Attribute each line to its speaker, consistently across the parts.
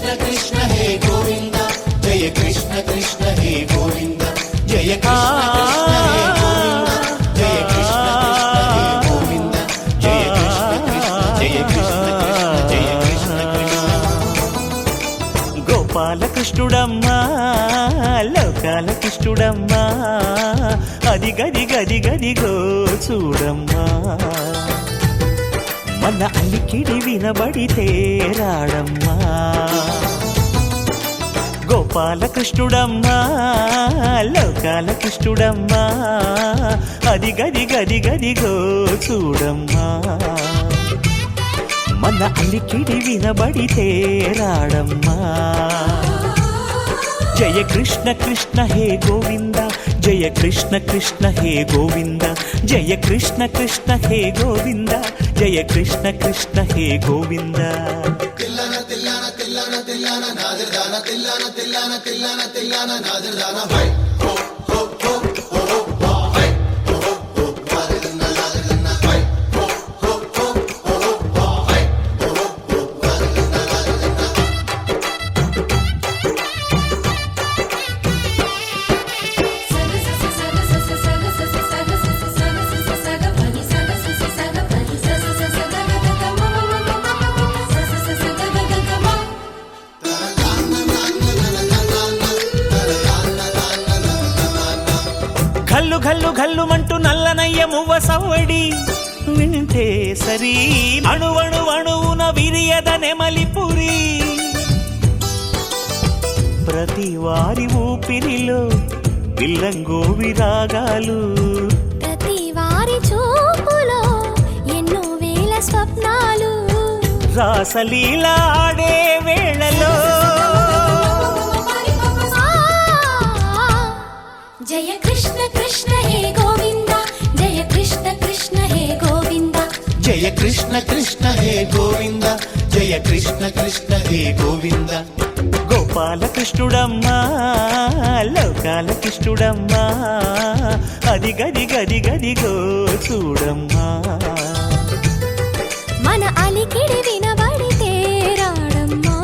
Speaker 1: కృష్ణ కృష్ణ హే గోవింద జయ కృష్ణ కృష్ణ హే గోవింద జయ కృష్ణ కృష్ణ హే గోవింద జయ కృష్ణ కృష్ణ హే గోవింద జయ కృష్ణ కృష్ణ జయ కృష్ణ కృష్ణ జయ కృష్ణ కృష్ణ. గోపాలకృష్ణుడమ్మా లోకాలకృష్ణుడమ్మా అది గది గది గదిగో చూడమ్మా మన అలికిడి వినబడితే రాడమ్మా. గోపాలకృష్ణుడమ్మా లోకాలకృష్ణుడమ్మా అది గది గది గదిగో చూడమ్మా మన అలికిడి వినబడితే రాడమ్మా. జయ కృష్ణ కృష్ణ హే గోవింద జయ కృష్ణ కృష్ణ హే గోవింద జయ కృష్ణ కృష్ణ హే గోవింద జయ కృష్ణ కృష్ణ హే గోవింద.
Speaker 2: తిల్లన తిల్లన తిల్లన తిల్లన నాదిర్దాన తిల్లన తిల్లన తిల్లన తిల్లన నాదిర్దాన హై హో హో హో హో హో హై హో హో హో నాదిర్దాన నాదిర్దాన హై హో హో హో హో హో హై హో హో హో నాదిర్దాన నాదిర్దాన.
Speaker 3: ఘల్లు ఘల్లు ఘల్లుమంటూ నల్లనయ్య మువ్వ సవ్వడి వింటే సరి అణువణు అణువున విరియద నెమలిపురి. ప్రతి వారి ఊపిరిలో విల్లంగో విరాగాలు
Speaker 4: ప్రతి వారి చూపులో ఎన్నో వేల స్వప్నాలు
Speaker 3: రాసలీల ఆడే వేళలో
Speaker 4: జయ కృష్ణ కృష్ణ హే గోవింద జయ కృష్ణ కృష్ణ హే గోవింద
Speaker 1: జయ కృష్ణ కృష్ణ హే గోవింద జయ కృష్ణ కృష్ణ హే గోవింద.
Speaker 3: గోపాలకృష్ణుడమ్మా లోకాలకృష్ణుడమ్మా అది గది గది గదిగో చూడమ్మా
Speaker 4: మన అలికిడి వినబడితే రాడమ్మా.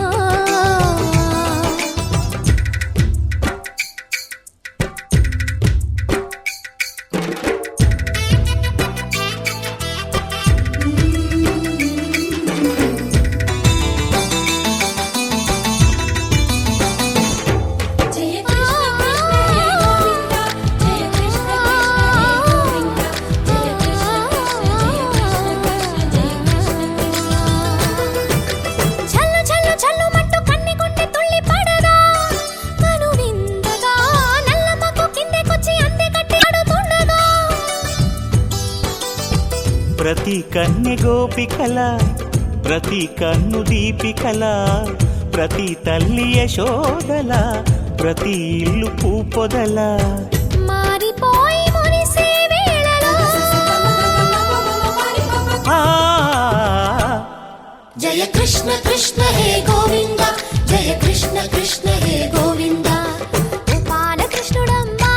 Speaker 3: ప్రతి కన్నె గోపికల ప్రతి కన్ను దీపికల ప్రతి తల్లి యశోదల ప్రతి ఇల్లు పూపొదల
Speaker 4: మారిపోయి మురిసే వేళలో జయ కృష్ణ కృష్ణ హే గోవింద జయ కృష్ణ కృష్ణ హే గోవింద. గోపాలకృష్ణుడమ్మా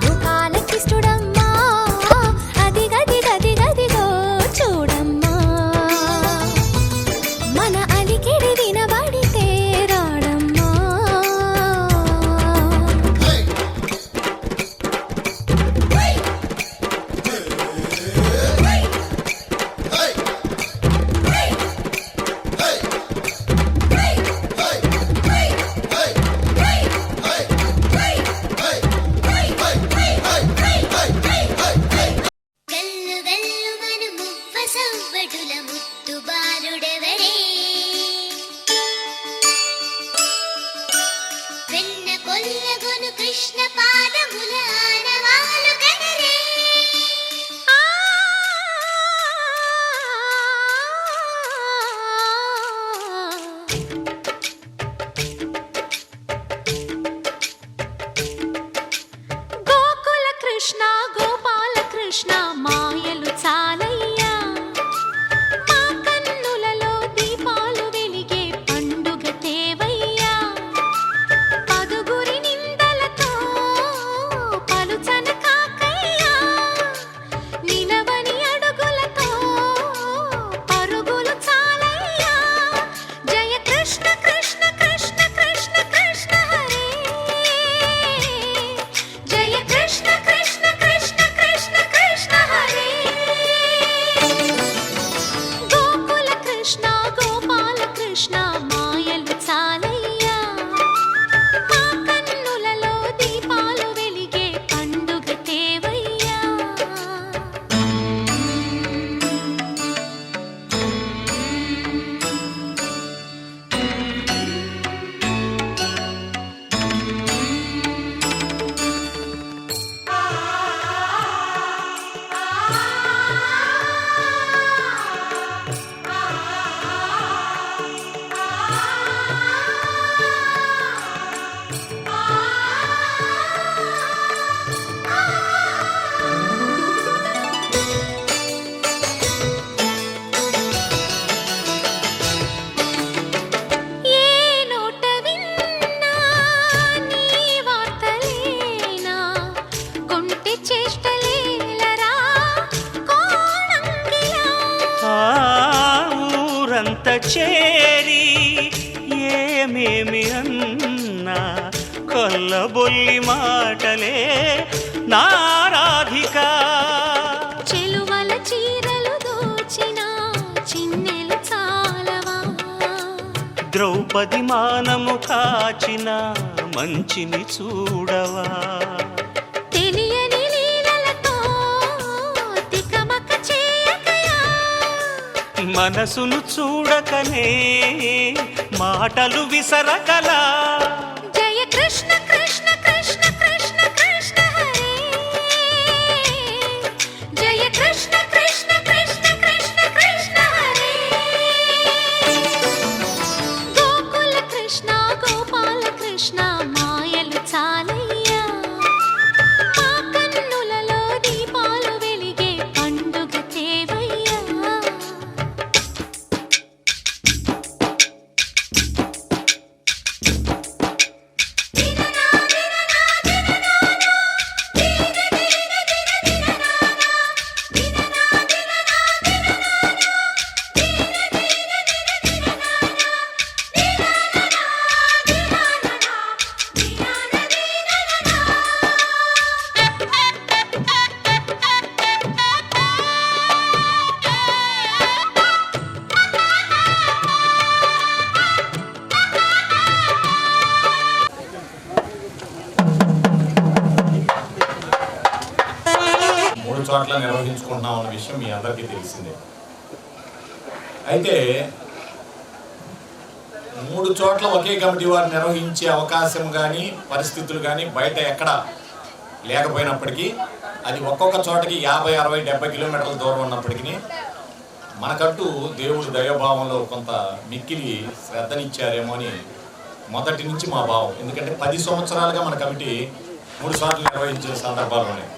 Speaker 4: లోకాలకృష్ణుడమ్మా అది గది గది గదిగో చూడమ్మా మన అలికిడి వినబడితే రాడమ్మా. కృష్ణ పాదముల ఆనవాలు కదరే గోకుల కృష్ణ గోపాల కృష్ణ మాయలు చాలయ్యా మా కన్నులలో దీపాలు వెలిగే పండుగ తేవయ్యా పదుగురి నిందల
Speaker 3: చేరి ఏమేమి అన్నా కొల్లబొల్లి మాటలే నారాధిక.
Speaker 4: చెలువల చీరలు దోచిన చిన్నెలు చాలవా,
Speaker 3: ద్రౌపది మానము కాచిన మంచిని చూడవా,
Speaker 4: తెలియని లీలలతో తికమక చేయకయా,
Speaker 3: మనసును చూడకనే మాటలు విసరకలా.
Speaker 4: జయ కృష్ణ కృష్ణ కృష్ణ కృష్ణ కృష్ణ హరే, జయ కృష్ణ కృష్ణ కృష్ణ కృష్ణ కృష్ణ హరే. గోకుల కృష్ణ గోపాల కృష్ణ మాయలు చాలయ్యా, మా కన్నులలో దీపాలు వెలిగే పండుగ తేవయ్యా.
Speaker 5: మూడు చోట్ల నిర్వహించుకుంటున్నాం అన్న విషయం మీ అందరికీ తెలిసిందే. అయితే 3 చోట్ల ఒకే కమిటీ వారు నిర్వహించే అవకాశం కానీ పరిస్థితులు కానీ బయట ఎక్కడ లేకపోయినప్పటికీ, అది ఒక్కొక్క చోటకి 50, 60, 70 కిలోమీటర్ల దూరం ఉన్నప్పటికీ మనకంటూ దేవుడు దైవభావంలో కొంత మిక్కిలి శ్రద్ధనిచ్చారేమో అని మొదటి నుంచి మా భావం. ఎందుకంటే 10 సంవత్సరాలుగా మన కమిటీ 3 చోట్ల నిర్వహించే సందర్భాలు ఉన్నాయి.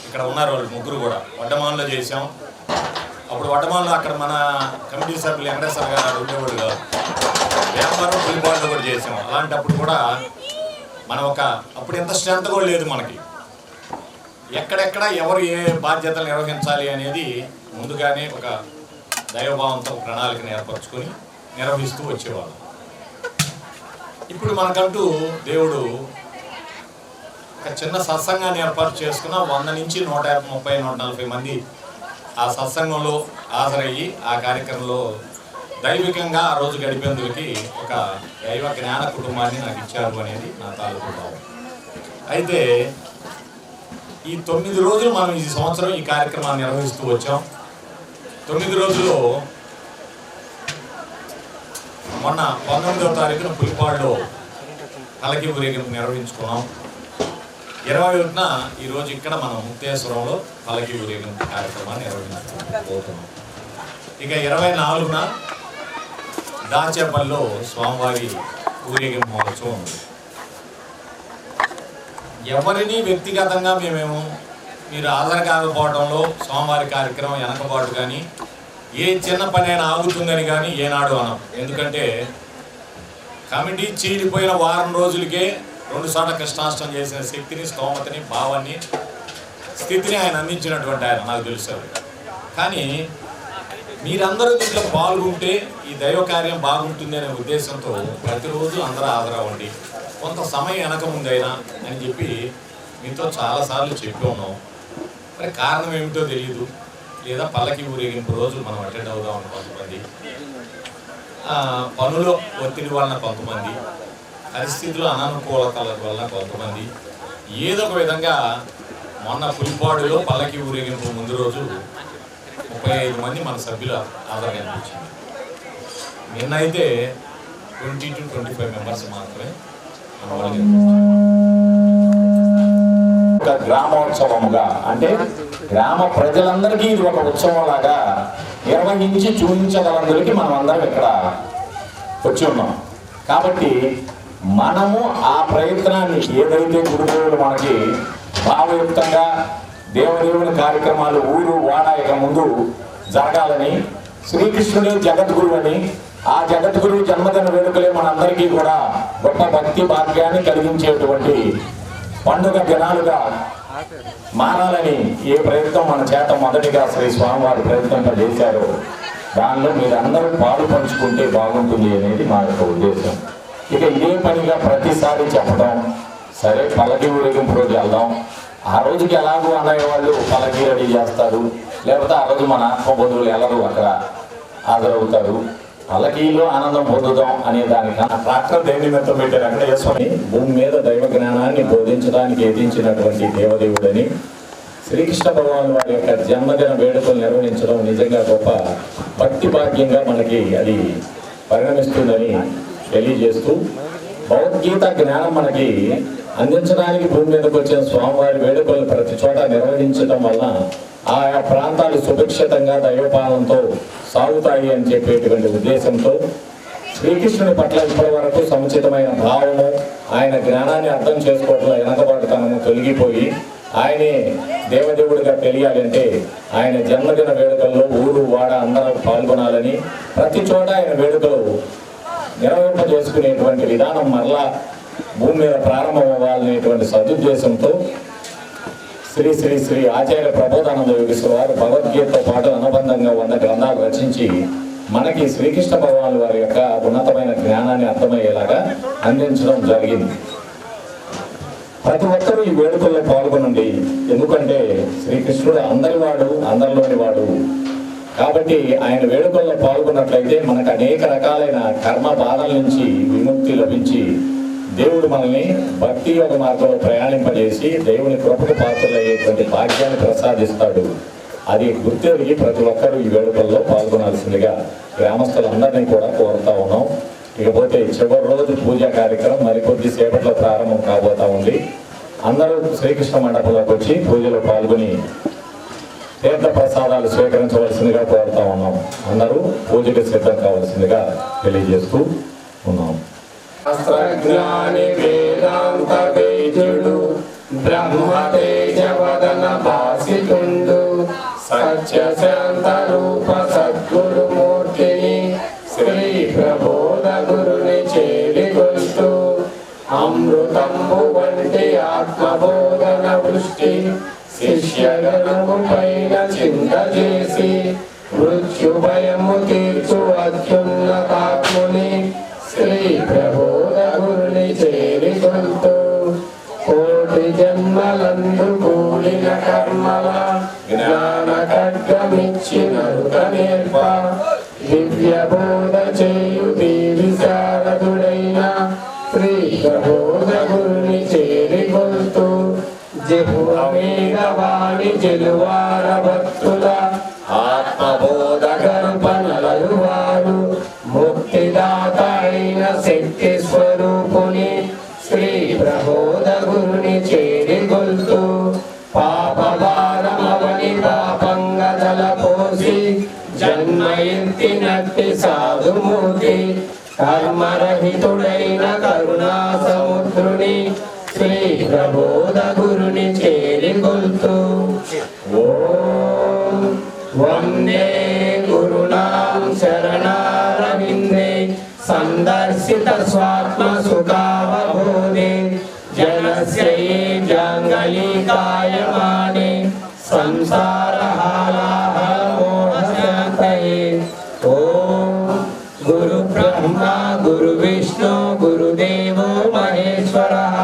Speaker 5: ఇక్కడ ఉన్నారు వాళ్ళు ముగ్గురు కూడా. వడ్డమాన్లో చేసాం. అప్పుడు వడ్డమాన్లో అక్కడ మన కమిటీ సభ్యులు వెంకటేశ్వర గారు ఉండేవాడు కాదు. వ్యాపారం పులిపాడులో కూడా చేసాం. అలాంటప్పుడు కూడా మనం అప్పుడు ఎంత స్ట్రెంత్ కూడా లేదు మనకి. ఎక్కడెక్కడ ఎవరు ఏ బాధ్యతలు నిర్వహించాలి అనేది ముందుగానే ఒక దైవభావంతో ప్రణాళికను ఏర్పరచుకొని నిర్వహిస్తూ వచ్చేవాళ్ళు. ఇప్పుడు మనకంటూ దేవుడు ఒక చిన్న సత్సంగాన్ని ఏర్పాటు చేసుకున్న 100 నుంచి 130, 140 మంది ఆ సత్సంగంలో హాజరయ్యి ఆ కార్యక్రమంలో దైవికంగా ఆ రోజు గడిపేందుకు ఒక దైవ జ్ఞాన కుటుంబాన్ని నాకు ఇచ్చారు అనేది నా తాలూకు భావం. అయితే ఈ 9 రోజులు మనం ఈ సంవత్సరం ఈ కార్యక్రమాన్ని నిర్వహిస్తూ వచ్చాం. 9 రోజుల్లో మొన్న 19వ తారీఖున పులిపాడులో పల్లకి ఊరేగింపు నిర్వహించుకున్నాం. 21న ఈరోజు ఇక్కడ మనం ముక్తేశ్వరంలో పల్లకి ఊరేగింపు కార్యక్రమాన్ని నిర్వహించుకోబోతున్నాం. ఇక 24న దాచేపల్లిలో స్వామివారి ఊరేగింపు మహోత్సవం ఉంది. ఎవరిని వ్యక్తిగతంగా మీరు హాజరు కాకపోవడంలో స్వామివారి కార్యక్రమం వెనకబాటు కానీ ఏ చిన్న పని అయినా ఆగుతుందని కానీ ఏనాడు అనం. ఎందుకంటే కమిటీ చీలిపోయిన వారం రోజులకే 2 సార్లు కృష్ణాష్టం చేసిన శక్తిని, స్తోమతని, భావాన్ని, స్థితిని ఆయన అందించినటువంటి ఆయన నాకు తెలుసు. కానీ మీరందరూ దీంట్లో పాల్గొంటే ఈ దైవ కార్యం బాగుంటుంది అనే ఉద్దేశంతో ప్రతిరోజు అందరూ హాజరవ్వండి, కొంత సమయం వెనక ముందైనా అని చెప్పి మీతో చాలాసార్లు చెప్పి ఉన్నాం. మరి కారణం ఏమిటో తెలియదు. లేదా పల్లకి ఊరేగింపు రోజు మనం అటెండ్ అవుదామని కొంతమంది, పనుల ఒత్తిడి వలన కొంతమంది, పరిస్థితులు అనానుకూలతల వలన కొంతమంది, ఏదో ఒక విధంగా మొన్న పులిపాడులో పల్లకి ఊరేగింపు ముందు రోజు 35 మంది మన సభ్యులు హాజరు కనిపించింది. నిన్నైతే 20 to 25 మెంబర్స్ మాత్రమే మన వాళ్ళకి. ఒక గ్రామోత్సవముగా అంటే గ్రామ ప్రజలందరికీ ఇది ఒక ఉత్సవం లాగా నిర్వహించి చూపించగలందరికీ మనం అందరం ఇక్కడ వచ్చి ఉన్నాం. కాబట్టి మనము ఆ ప్రయత్నాన్ని ఏదైతే గురుదేవులు మనకి భావయుక్తంగా దేవదేవుని కార్యక్రమాలు ఊరు వాడ ఇక ముందు జరగాలని, శ్రీకృష్ణుడే జగద్గురు అని, ఆ జగద్గురు జన్మదిన వేడుకలే మనందరికీ కూడా గొప్ప భక్తి భాగ్యాన్ని కలిగించేటువంటి పండుగ దినాలుగా మారాలని ఏ ప్రయత్నం మన చేత మొదటిగా శ్రీ స్వామివారి ప్రయత్నంగా చేశారో
Speaker 6: దానిలో మీరందరూ పాలు పంచుకుంటే బాగుంటుంది అనేది మా యొక్క ఉద్దేశం. ఇక ఇదే పనిగా ప్రతిసారి చెప్పడం, సరే పల్లకి ఊరేగింపు రోజు వెళ్దాం, ఆ రోజుకి ఎలాగో అన్నయ్య వాళ్ళు పల్లకి రెడీ చేస్తారు, లేకపోతే ఆ రోజు మన ఆత్మబంధువులు ఎలాగో అక్కడ హాజరవుతారు, పల్లకీలో ఆనందం పొందుదాం అనే దానికన్నా ట్రాక్టర్ దేని మీద పెట్టారు అక్కడ వేసుకొని భూమి మీద దైవ జ్ఞానాన్ని బోధించడానికి ఎదించినటువంటి దేవదేవుడని శ్రీకృష్ణ భగవాన్ వారి యొక్క జన్మదిన వేడుకలు నిర్వహించడం నిజంగా గొప్ప భక్తి భాగ్యంగా మనకి అది పరిణమిస్తుందని తెలియజేస్తూ, భగవద్గీత జ్ఞానం మనకి అందించడానికి భూమి మీదకి వచ్చిన స్వామివారి వేడుకలు ప్రతి చోట నిర్వహించడం వల్ల ఆయా ప్రాంతాలు సుభిక్షితంగా దైవపాలనతో సాగుతాయి అని చెప్పేటువంటి ఉద్దేశంతో శ్రీకృష్ణుని పట్ల ఇప్పటి వరకు సముచితమైన భావము, ఆయన జ్ఞానాన్ని అర్థం చేసుకోవడంలో వెనకబాటుతనము తొలగిపోయి ఆయనే దేవదేవుడిగా తెలియాలంటే ఆయన జన్మదిన వేడుకల్లో ఊరు వాడ అందరూ పాల్గొనాలని, ప్రతి చోట ఆయన వేడుకలు నిర్వహింపజేసుకునేటువంటి విధానం మరలా భూమి మీద ప్రారంభం అవ్వాలనేటువంటి సదుద్దేశంతో శ్రీ శ్రీ శ్రీ ఆచార్య ప్రబోధానంద యోగేశ్వర వారు భగవద్గీతతో పాటు అనుబంధంగా 100 గ్రంథాలు రచించి మనకి శ్రీకృష్ణ భగవాన్ వారి యొక్క ఉన్నతమైన జ్ఞానాన్ని అర్థమయ్యేలాగా అందించడం జరిగింది. ప్రతి ఒక్కరూ ఈ వేడుకల్లో పాల్గొనండి. ఎందుకంటే శ్రీకృష్ణుడు అందరి వాడు, అందరిలోని వాడు కాబట్టి ఆయన వేడుకల్లో పాల్గొన్నట్లయితే మనకు అనేక రకాలైన కర్మ బాధల నుంచి విముక్తి లభించి దేవుడు మనల్ని భక్తి యోగ మార్గంలో ప్రయాణింపజేసి దేవుని కృపకు పాత్రలయ్యేటువంటి భాగ్యాన్ని ప్రసాదిస్తాడు. అది గుర్తెరిగి ప్రతి ఒక్కరూ ఈ వేడుకల్లో పాల్గొనాల్సిందిగా గ్రామస్తులందరినీ కూడా కోరుతా ఉన్నాం. ఇకపోతే చివరి రోజు పూజా కార్యక్రమం మరికొద్ది సేపట్లో ప్రారంభం కాబోతా ఉంది. అందరూ శ్రీకృష్ణ మండపంలోకి వచ్చి పూజలో పాల్గొని తీర్థ ప్రసాదాలు స్వీకరించవలసిందిగా కోరుతా ఉన్నాం. అందరూ పూజకి సిద్ధం కావాల్సిందిగా తెలియజేస్తూ ఉన్నాం.
Speaker 7: శాస్త్రజ్ఞాని వేదాంత వేద్యుడు బ్రహ్మ తేజ వదన భాసితుండు సత్య శాంత రూప సద్గురు మూర్తిని శ్రీ ప్రబోధ గురుని చేరిగొల్తూ అమృతంబు వంటి ఆత్మబోధన వృష్టి శిష్యగణము పైన చింత చేసి మృత్యు భయము తీర్చు అత్యున్నతాత్ముని శ్రీ ప్రబోధ గురుని చేరికొల్తూ కోటి జన్మలందు కూడిన కర్మల జ్ఞాన ఖడ్గమిచ్చి నరుక నేర్ప దివ్య బోధ చేయు దేవి శారదుడైన శ్రీ ప్రబోధ గురుని చేరికొల్తూ జిహ్వమేఘవాణి చెలువార భక్తుల ఆత్మబోధ గర్భనలరు వారు ముక్తిదాత అయిన శక్తి స్వరూపుని శ్రీ ప్రబోధ గురుని చేరిగొల్తూ పాపభారమవని పాపంగా తలపోసి జన్మ ఎత్తినట్టి సాధుమూర్తి కర్మరహితుడైన కరుణా సముద్రుని శ్రీ ప్రబోధ గురుని చేరిగొల్తూ ఓం వందే గురునాం శరణారవిందే సందర్శిత స్వాత్మ సుఖావబోధే జనస్య ఏ జాంగలీకాయమానే సంసారహాలాహ మోహశాంతయే. ఓం గురు బ్రహ్మ గురు విష్ణు గురుదేవో మహేశ్వరః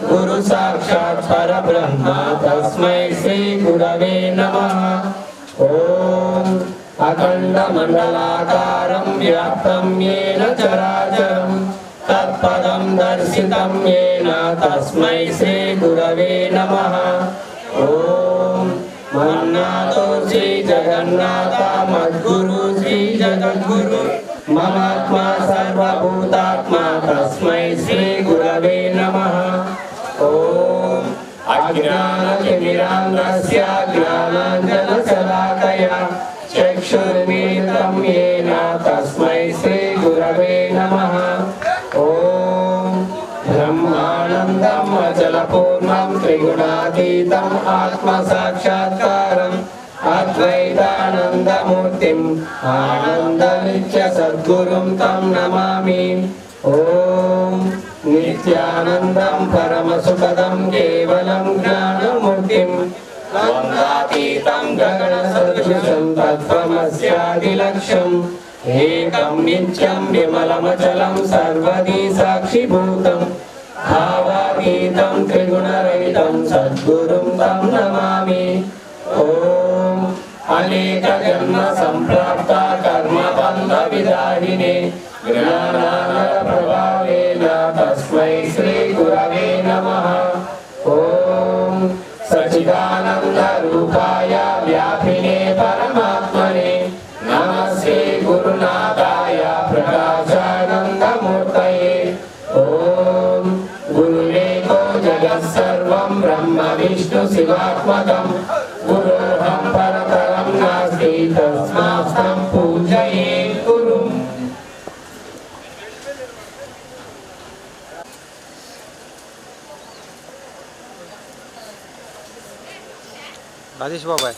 Speaker 7: గురు సాక్షాత్ పరబ్రహ్మ తస్మై శ్రీ గురవే నమః. ఓం అఖండ మండలాకారం వ్యాప్తం యేన చరాచరం తత్పదం దర్శితం యేన తస్మై శ్రీ గురవే నమః. ఓం మన్నాతో శ్రీ జగన్నాథ మద్గురు శ్రీ జగద్గురు మమాత్మా సర్వభూతాత్మా తస్మై శ్రీ గురవే నమః. ఓం అజ్ఞానతిమిరాంధస్య జ్ఞానాంజనశలాకయా చక్షుర్మిలితం యేన తస్మై శ్రీ గురవే నమః. ఓం బ్రహ్మానందం అచలపూర్ణం త్రిగుణాతీతం ఆత్మసాక్షాత్కారం అద్వైతానందమూర్తిం ఆనందనిత్య సద్గురుం తం నమామి. ఓం నిత్యానందం పరమసుఖదం కేవలం జ్ఞానమూర్తిం ద్వంద్వాతీతం గగన సదృశం తత్వమస్యాదిలక్ష్యం ఏకం నిత్యం విమలమచలం సర్వదీ సాక్షిభూతం భావాతీతం త్రిగుణరహితం సద్గురుం తం నమామి. ఓం అనేక జన్మ సంప్రాప్త కర్మ బంధ విదాహినే జ్ఞానానర ప్రభావేన తస్మై శ్రీ గురవే నమః. ఓం సచిదానంద రూపాయ వ్యాపినే పరమాత్మనే నమస్తే గురునాథాయ ప్రకాశానందమూర్తయే. ఓం గురురేకో జగత్సర్వం బ్రహ్మ విష్ణు శివాత్మకం గురోహం పరతరం నాస్తి తస్మాత్తం పూజయేత్ గురుం.
Speaker 8: రాజేష్ బాబాయ్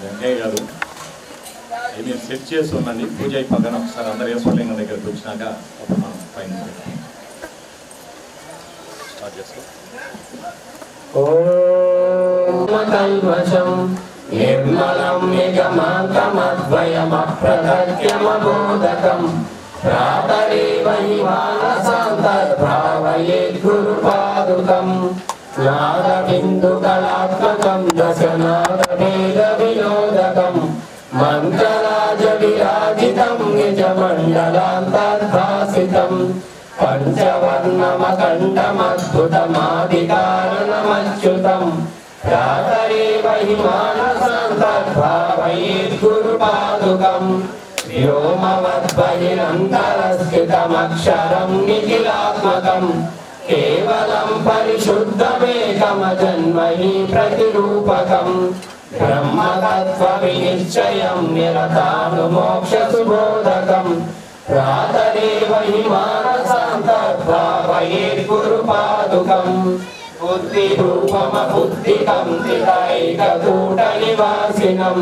Speaker 5: వెంకయ్య గారు మీరు సెట్ చేసి ఉండండి. పూజ అయి పక్కన ఒకసారి అందరు ఈశ్వరలింగం దగ్గరికి వచ్చినాక అప్పుడు మనం పైన స్టార్ట్ చేస్తాం.
Speaker 7: ఓం నిర్మలం నిగమాంతమద్వయమప్రగత్యమబోధకం ప్రాతరేవ హి మానసాంతర్భావయేత్ గురుపాదుకం నాదబిందుకళాత్మకం దశనాదవేద వినోదకం మంత్రరాజ విరాజితం నిజమండలాంతర్భాసితం పంచవర్ణమఖండమద్భుతమాదికారణమచ్యుతం ప్రాతరేవ హి మానసాంతర్భావయేత్ గురుపాదుకం వ్యోమవద్బహిరంతరస్థితమక్షరం నిఖిలాత్మకం కేవలం పరిశుద్ధమేకమజన్మని ప్రతిరూపకం బ్రహ్మతత్వ వినిశ్చయం నిరతానుమోక్షసుబోధకం ప్రాతరేవ హి మానసాంతర్భావయేత్ గురుపాదుకం బుద్ధిరూపమబుద్ధికం త్రికైకకూటనివాసినం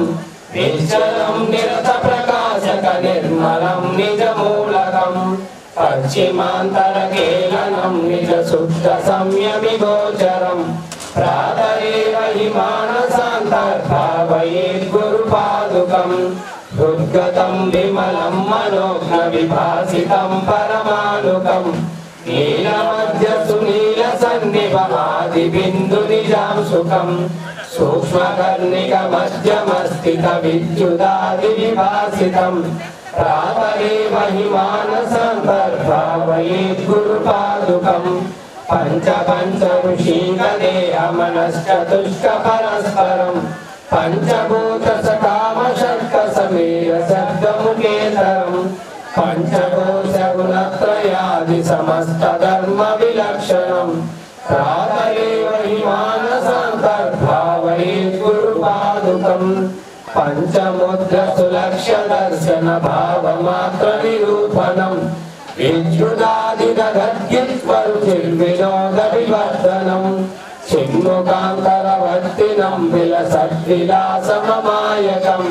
Speaker 7: నిశ్చలం నిరత ప్రకాశక నిర్మలం నిజమూలకం పశ్చిమాంతరకేలనం నిజ శుద్ధ సంయమి గోచరం ప్రాతరేవ హి మానసాంతర్భావయేత్ గురుపాదుకం హృద్గతం విమలం మనోజ్ఞ విభాసితం పరమానుకం నీలమధ్య సునీల సన్నిభాది బిందు నిజాం సుఖం సూక్ష్మకర్ణిక మధ్యమస్థిత విద్యుదాది విభాసితం ప్రాతరేవ హి మానసాంతర్భావయేత్ గురుపాదుకం పంచ ఋషీకదేహమనశ్చతుష్క పరస్పరం పంచభూత సకామ షట్క సమేర శబ్దముఖేతరం పంచకోశ గుణత్రయాది సమస్త ధర్మ విలక్షణం ప్రాతరేవ హి మానసాంతర్భావయేత్ గురుపాదుకం పంచముద్ర సులక్ష్య దర్శన భావమాత్ర నిరూపణం విద్యుదాదిదగద్గిత్వరుచిర్వినోద వివర్ధనం చిన్ముఖాంతరవర్తినం విలసద్విలాసమమాయకం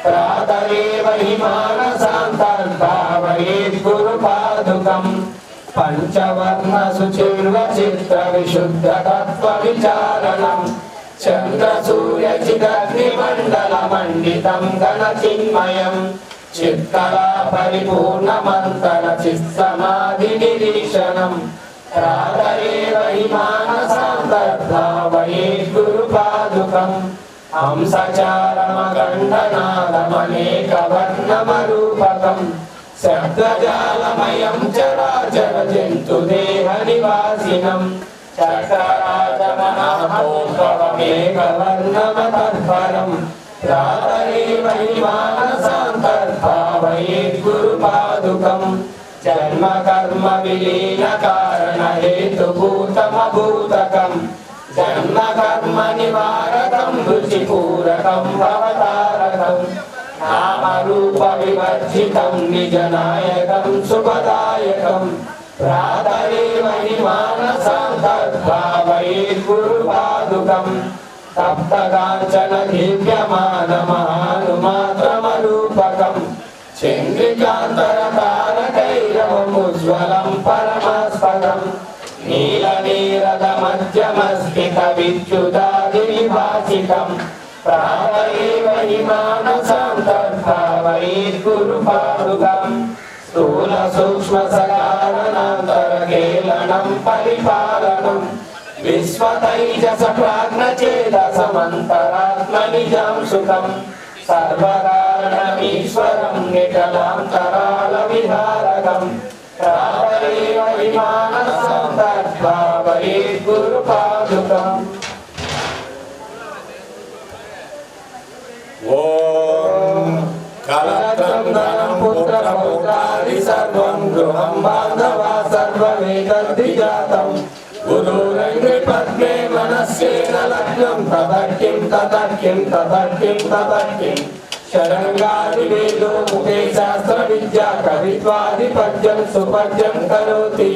Speaker 7: ప్రాతరేవ హి మానసాంతర్భావయేత్ గురుపాదుకం పంచవర్ణ సుచిర్వచిత్ర విశుద్ధ తత్వ విచారణం చంద్ర సూర్య చిదగ్నిమండల మండితం గణ చిన్మయం చిత్కళా పరిపూర్ణమంతర చిత్సమాధి నిరీక్షణం ప్రాతరేవ హి మానసాంతర్భావయేత్ గురుపాదుకం హంసచారమగండనాదమనేకవర్ణమరూపకం శబ్దజాలమయం చరాచర జంతు దేహ నివాసినం చక్రరాజమనోద్భవమేకవర్ణమతర్పరం ప్రాతరేవ హి మానసాంతర్భావయేత్ గురుపాదుకం జన్మ కర్మ విలీన కారణ హేతుభూతమభూతకం జన్మ కర్మ నివారకం రుచిపూరకం భవతారకం నామరూప వివర్జితం నిజనాయకం శుభదాయకం ప్రాతరేవహి మానసాంతర్భావయేత్ గురుపాదుకం తప్తకాంచన దివ్యమానమహానుమాత్రమరూపకం చంద్రికాంతరతారకైరవముజ్వలం పరమాస్పదం నీలనీరదమధ్యమస్మిత విద్యుదాదివిభాసితం ప్రాతరేవహి మానసాంతర్భావయేత్ గురుపాదుకం స్థూల సూక్ష్మ సకారణాంతరకేళనం పరిపాలనం విశ్వతైజస ప్రాజ్ఞచేదసమంతరాత్మనిజం సుఖం సర్వకారణమీశ్వరం నిఖలాంతరాల విహారకం ప్రాతరేవహి మానసాంతర్భావయేత్ గురుపాదుకం.
Speaker 5: ఓం కలత్రం ధనం పుత్ర పౌత్రాది సర్వం గృహం బాంధవా సర్వమేతద్విజాతం గురురంగ్రి పద్మే మనస్సేన లగ్నం తదర్కిం తదర్కిం తదర్కిం తదర్కిం శరంగాది వేదో ముఖే శాస్త్ర విద్యా కవిత్వాదిపద్యం సుపద్యం కరోతి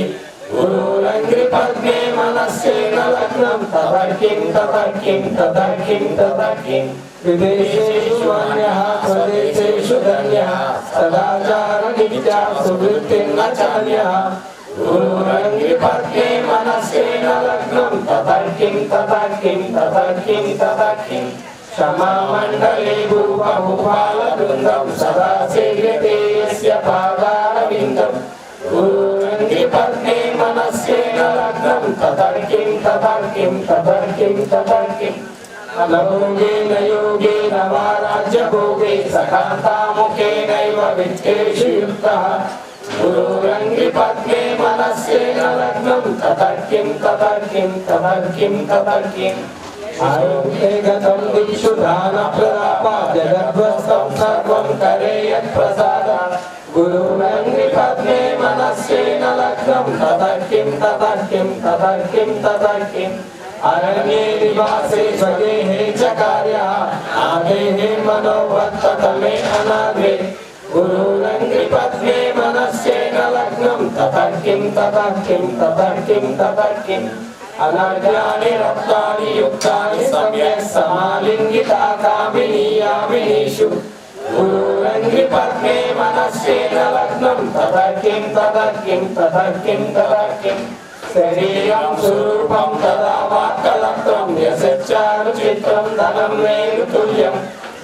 Speaker 5: గురురంగ్రి పద్మే మనస్సేన లగ్నం తదర్కిం తదర్కిం తదర్కిం తదర్కిం విదేశేషు అన్యః స్వదేశేషు ధన్యః సదాచార నిత్యా సువృత్తిర్న చాన్యః గురురంగ్రి పద్మే మనస్సేన లగ్నం తదర్కిం తదర్కిం తదర్కిం తదర్కిం క్షమామండలే గురుబహుపాల బృందం సదా సేవ్యతే యస్య పాదారవిందం గురురంగ్రి పద్మే మనస్సేన లగ్నం తదర్కిం తదర్కిం తదర్కిం తదర్కిం అనభోగేన యోగేన వా రాజ్యభోగే సకాంతాముఖేనైవ విత్తేషు యుక్తః గురురంగ్రి పద్మే మనస్సేన లగ్నం తదర్కిం తదర్కిం తదర్కిం తదర్కిం ఆరోగ్యే గతం దిక్షు దాన ప్రదాప జగద్వస్తం సర్వం కరేయత్ ప్రసాద గురురంగ్రి పద్మే మనస్సేన లగ్నం తదర్కిం తదర్కిం తదర్కిం తదర్కిం అరణ్యే నివాసే స్వగేహే చ కార్యః ఆదేహే మనోవర్తతమే అనాగ్రే గురురంగ్రి పద్మే మనస్సేన లగ్నం తదర్కిం తదర్కిం తదర్కిం తదర్కిం అనార్యాణి రత్నాని యుక్తాని సమ్యక్ సమాలింగితా కామినీయామినీషు గురురంగ్రి పద్మే మనస్సేన లగ్నం తదర్కిం తదర్కిం తదర్కిం తదర్కిం శరీరం స్వరూపం తదా వాక్కలత్వం యశశ్చారు చిత్రం ధనం వేరుతుల్యం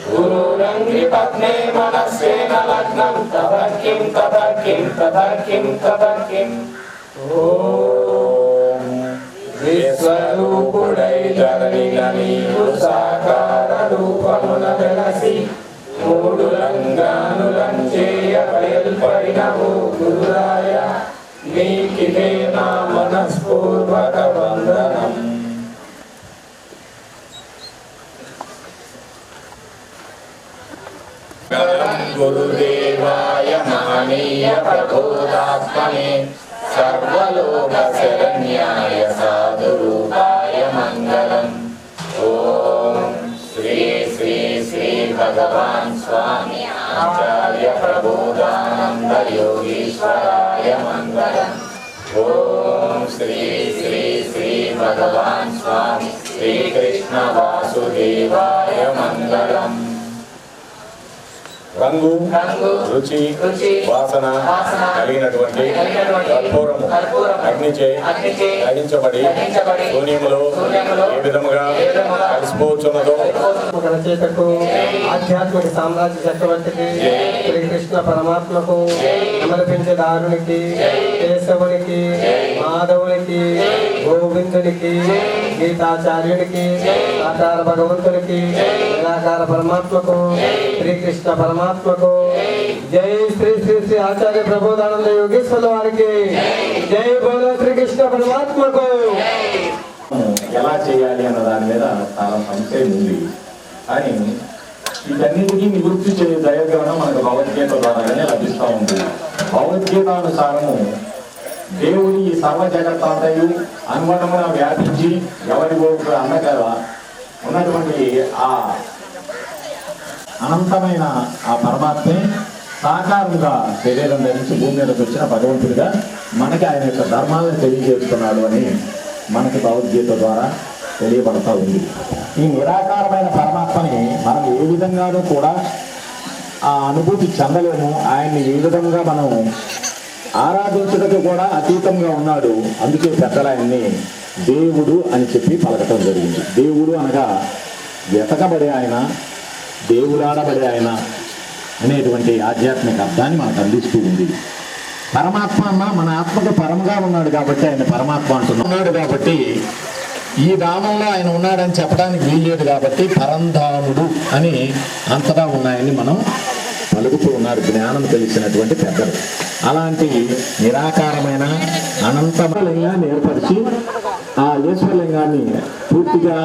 Speaker 5: గురురంగ్రి పద్మే మనస్సేన లగ్నం తదర్కిం తదర్కిం తదర్కిం తదర్కిం. ఓం విశ్వరూపుడై ధరణిగా నీవు సాకార రూపమున వెలసి మూడు రంగానులంచేయ బయల్పడినవు గురురాయ నీకిదే నా మనస్పూర్వక వందనం. గురుదేవాయ మహనీయ ప్రబోధాత్మనే సర్వలోక శరణ్యాయ సాధురూపాయ మంగళం. ఓం శ్రీ శ్రీ శ్రీ భగవాన్ స్వామి ఆచార్య ప్రబోధానంద యోగీశ్వరాయ మంగళం. ఓం శ్రీ శ్రీ శ్రీ భగవాన్ స్వామి శ్రీకృష్ణ వాసుదేవాయ మంగళం. రంగు రుచి వాసన కలిగినటువంటి కర్పూరము అగ్నిచే దహించబడి శూన్యములో ఏ విధముగా కలిసిపోతున్నదో
Speaker 8: రచయితకు ఆధ్యాత్మిక సామ్రాజ్య చక్రవర్తికి శ్రీకృష్ణ పరమాత్మకు సమర్పించే దారునికి కేశవునికి మాధవునికి గోవిందునికి గీతాచార్యునికి ఆకార భగవంతునికి నిరాకార పరమాత్మకు శ్రీకృష్ణ పరమాత్మకు జై శ్రీ శ్రీ శ్రీ ఆచార్య ప్రబోధానంద యోగేశ్వర వారికి జై బోలో శ్రీకృష్ణ పరమాత్మకు.
Speaker 6: ఎలా చేయాలి అన్న దాని మీద చాలా సంశయం ఉంది. కానీ వీటన్నిటికీ నివృత్తి చేసే దయగ్రహణం మనకు భగవద్గీత ద్వారానే లభిస్తూ ఉంది. భగవద్గీతానుసారము దేవుడి ఈ సర్వ జగత్తాంతయు అనుమతమున వ్యాపించి ఎవరి అన్నగల ఉన్నటువంటి ఆ అనంతమైన ఆ పరమాత్మే సాకారంగా శరీరం ధరించి భూమి మీదకి వచ్చిన భగవంతుడిగా మనకి ఆయన యొక్క ధర్మాలను తెలియజేస్తున్నాడు అని మనకి భగవద్గీత ద్వారా తెలియబడతా ఉంది. ఈ నిరాకారమైన పరమాత్మని మనం ఏ విధంగానూ కూడా ఆ అనుభూతి చెందలేము. ఆయన్ని ఏ విధంగా మనం ఆరాధించడానికి కూడా అతీతంగా ఉన్నాడు. అందుకే పెద్దలు ఆయన్ని దేవుడు అని చెప్పి పలకటం జరిగింది. దేవుడు అనగా వెతకబడే ఆయన, దేవులాడబడే ఆయన అనేటువంటి ఆధ్యాత్మిక అర్థాన్ని మనకు అందిస్తూ ఉంది. పరమాత్మ అన్న మన ఆత్మకు పరమగా ఉన్నాడు కాబట్టి ఆయన పరమాత్మ అంటున్నాడు. కాబట్టి ఈ ధామంలో ఆయన ఉన్నాడని చెప్పడానికి వీల్లేదు కాబట్టి పరంధాముడు అని అంతటా ఉన్నాయని మనం పలుకుతూ ఉన్నారు జ్ఞానం తెలిసినటువంటి పెద్దలు. అలాంటి నిరాకారమైన అనంతలింగాన్ని ఏర్పరిచి ఆ ఈశ్వరలింగాన్ని పూర్తిగా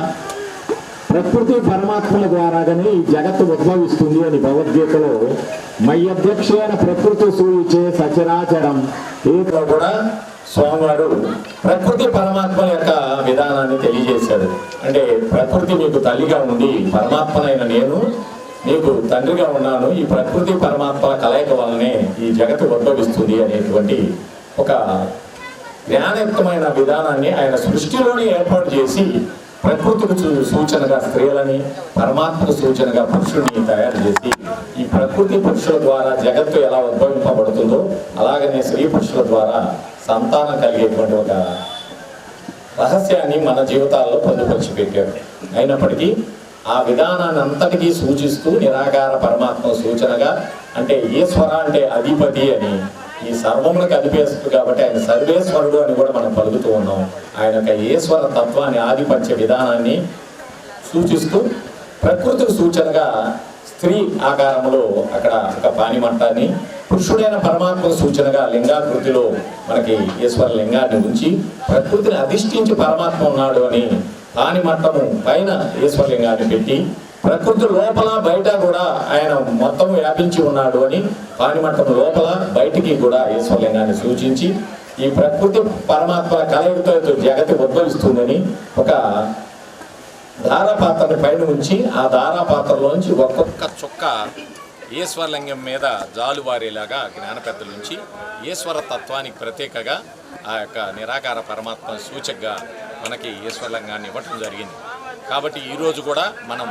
Speaker 6: ప్రకృతి పరమాత్మల ద్వారాగానే ఈ జగత్తు ఉద్భవిస్తుంది అని భగవద్గీతలో మయ్యధ్యక్షైన ప్రకృతి సూచించే సచరాచరం ఏదో కూడా స్వామివారు ప్రకృతి పరమాత్మ యొక్క విధానాన్ని తెలియజేశాడు. అంటే ప్రకృతి మీకు తల్లిగా ఉండి పరమాత్మనైన నేను నీకు తండ్రిగా ఉన్నాను. ఈ ప్రకృతి పరమాత్మల కలయిక వల్లనే ఈ జగత్తు ఉద్భవిస్తుంది అనేటువంటి ఒక జ్ఞానయుక్తమైన విధానాన్ని ఆయన సృష్టిలోనే ఏర్పాటు చేసి ప్రకృతికి సూచనగా స్త్రీలని, పరమాత్మకు సూచనగా పురుషుడిని తయారు చేసి ఈ ప్రకృతి పురుషుల ద్వారా జగత్తు ఎలా ఉద్భవింపబడుతుందో అలాగనే స్త్రీ పురుషుల ద్వారా సంతానం కలిగేటువంటి ఒక రహస్యాన్ని మన జీవితాల్లో పొందుపరిచి పెట్టాడు. అయినప్పటికీ ఆ విధానాన్ని అంతటికీ సూచిస్తూ నిరాకార పరమాత్మ సూచనగా, అంటే ఈశ్వర అంటే అధిపతి అని, ఈ సర్వములకు అధిపేస్తుంది కాబట్టి ఆయన సర్వేశ్వరుడు అని కూడా మనం పలుకుతూ ఉన్నాం. ఆయన యొక్క ఈశ్వర తత్వాన్ని, ఆధిపత్య విధానాన్ని సూచిస్తూ ప్రకృతికి సూచనగా స్త్రీ ఆకారంలో అక్కడ ఒక పానిమంటాన్ని, పురుషుడైన పరమాత్మ సూచనగా లింగాకృతిలో మనకి ఈశ్వర లింగాన్ని ఉంచి ప్రకృతిని అధిష్ఠించి పరమాత్మ ఉన్నాడు అని పానిమట్టము పైన ఈశ్వరలింగాన్ని పెట్టి ప్రకృతి లోపల బయట కూడా ఆయన మొత్తం వ్యాపించి ఉన్నాడు అని పానిమట్టం లోపల బయటికి కూడా ఈశ్వరలింగాన్ని సూచించి ఈ ప్రకృతి పరమాత్మల కలయికతో జగతి ఉద్భవిస్తుందని ఒక ధారాపాత్రని పైన ఉంచి ఆ ధారాపాత్రలోంచి ఒక్కొక్క చుక్క ఈశ్వరలింగం మీద జాలువారేలాగా జ్ఞాన పెద్దల నుంచి ఈశ్వర తత్వానికి ప్రత్యేకగా ఆ యొక్క నిరాకార పరమాత్మ సూచకగా మనకి ఈశ్వరలింగాన్ని ఇవ్వటం జరిగింది. కాబట్టి ఈరోజు కూడా మనం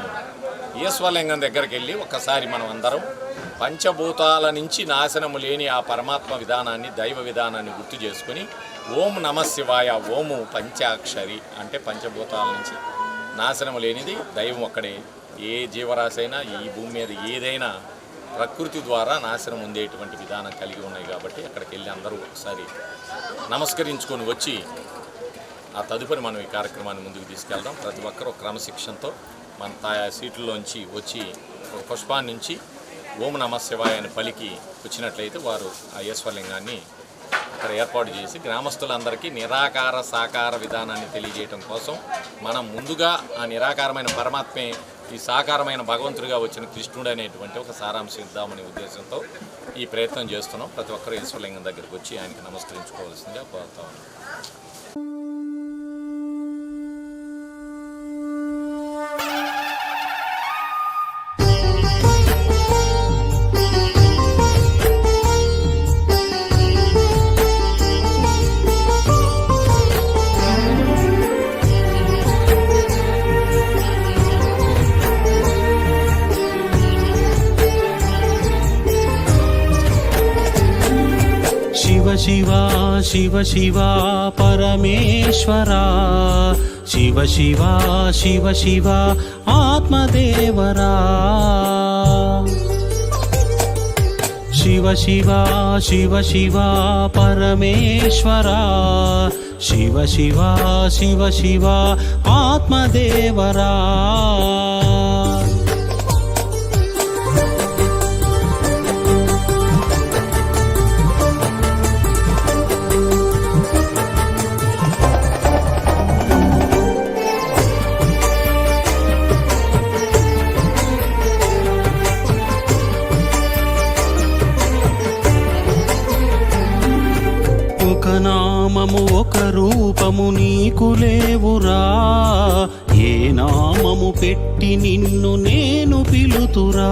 Speaker 6: ఈశ్వరలింగం దగ్గరికి వెళ్ళి ఒక్కసారి మనం అందరం పంచభూతాల నుంచి నాశనము లేని ఆ పరమాత్మ విధానాన్ని, దైవ విధానాన్ని గుర్తు చేసుకుని ఓం నమః శివాయ, ఓము పంచాక్షరి అంటే పంచభూతాల నుంచి నాశనము లేనిది దైవం ఒక్కడే. ఏ జీవరాశి అయినా ఈ భూమి మీద ఏదైనా ప్రకృతి ద్వారా నాశనం ఉండేటువంటి విధానం కలిగి ఉన్నాయి. కాబట్టి అక్కడికి వెళ్ళి అందరూ ఒకసారి నమస్కరించుకొని వచ్చి ఆ తదుపరి మనం ఈ కార్యక్రమాన్ని ముందుకు తీసుకెళ్దాం. ప్రతి ఒక్కరూ క్రమశిక్షణతో మన సీట్లలోంచి వచ్చి ఒక పుష్పాన్ని నుంచి ఓం నమః శివాయ అని పలికి వచ్చినట్లయితే వారు ఆ ఈశ్వరలింగాన్ని అక్కడ ఏర్పాటు చేసి గ్రామస్తులందరికీ నిరాకార సాకార విధానాన్ని తెలియజేయడం కోసం మనం ముందుగా ఆ నిరాకారమైన పరమాత్మే ఈ సాకారమైన భగవంతుడిగా వచ్చిన కృష్ణుడు అనేటువంటి ఒక సారాంశం ఇద్దామనే ఉద్దేశంతో ఈ ప్రయత్నం చేస్తున్నాం. ప్రతి ఒక్కరూ ఈశ్వరలింగం దగ్గరికి వచ్చి ఆయనకి నమస్కరించుకోవాల్సిందిగా కోరుతా ఉన్నాం.
Speaker 3: शिवा शिव शिवा परमेश्वरा, शिव शिवा शिव शिवा आत्मदेवरा, शिव शिवा शिव शिवा परमेश्वरा, शिव शिवा शिव शिवा आत्मदेवरा. ఒక నామము ఒక రూపము నీకు లేవురా, ఏ నామము పెట్టి నిన్ను నేను పిలుతురా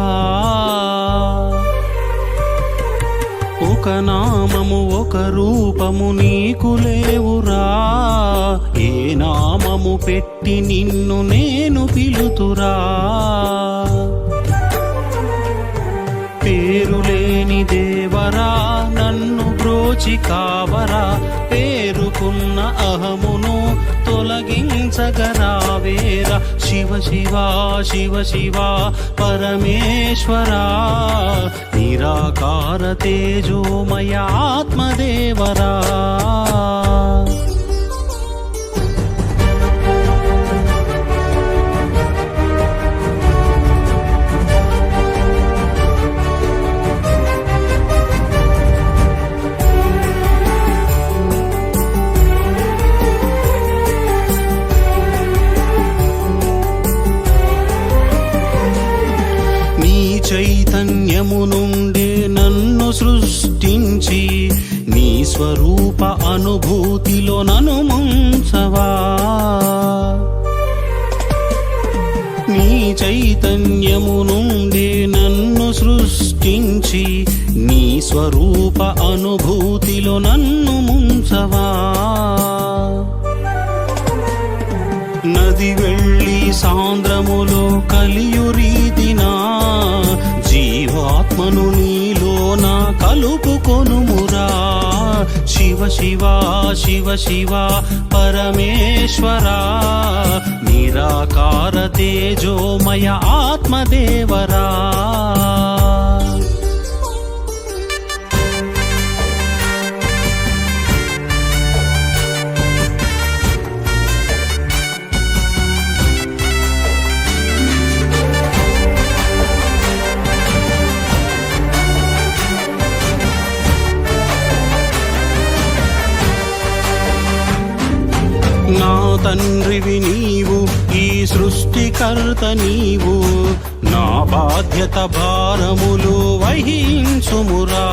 Speaker 3: ఒక నామము ఒక రూపము నీకు లేవురా ఏ నామము పెట్టి నిన్ను నేను పిలుతురా పేరులేని దేవరా నన్ను బ్రోచి కావరా పేరుకున్న అహమును తొలగించగరావేరా శివ శివ శివ శివ పరమేశ్వరా నిరాకార తేజోమయ ఆత్మదేవరా చైతన్యము నుండే నన్ను సృష్టించి నీ స్వరూప అనుభూతిలో నన్ను ముంచవా నీ చైతన్యము నుండే నన్ను సృష్టించి నీ స్వరూప అనుభూతిలో నన్ను ముంచవా నది వెళ్ళి సాంద్రములో కలియురీతినా జీవాత్మను నీలోన కలుపుకొనుమురా శివ శివ శివ శివ పరమేశ్వరా నిరాకార తేజోమయ ఆత్మదేవరా నా తండ్రివి నీవు ఈ సృష్టికర్త నీవు నా బాధ్యత భారములు వహించుమురా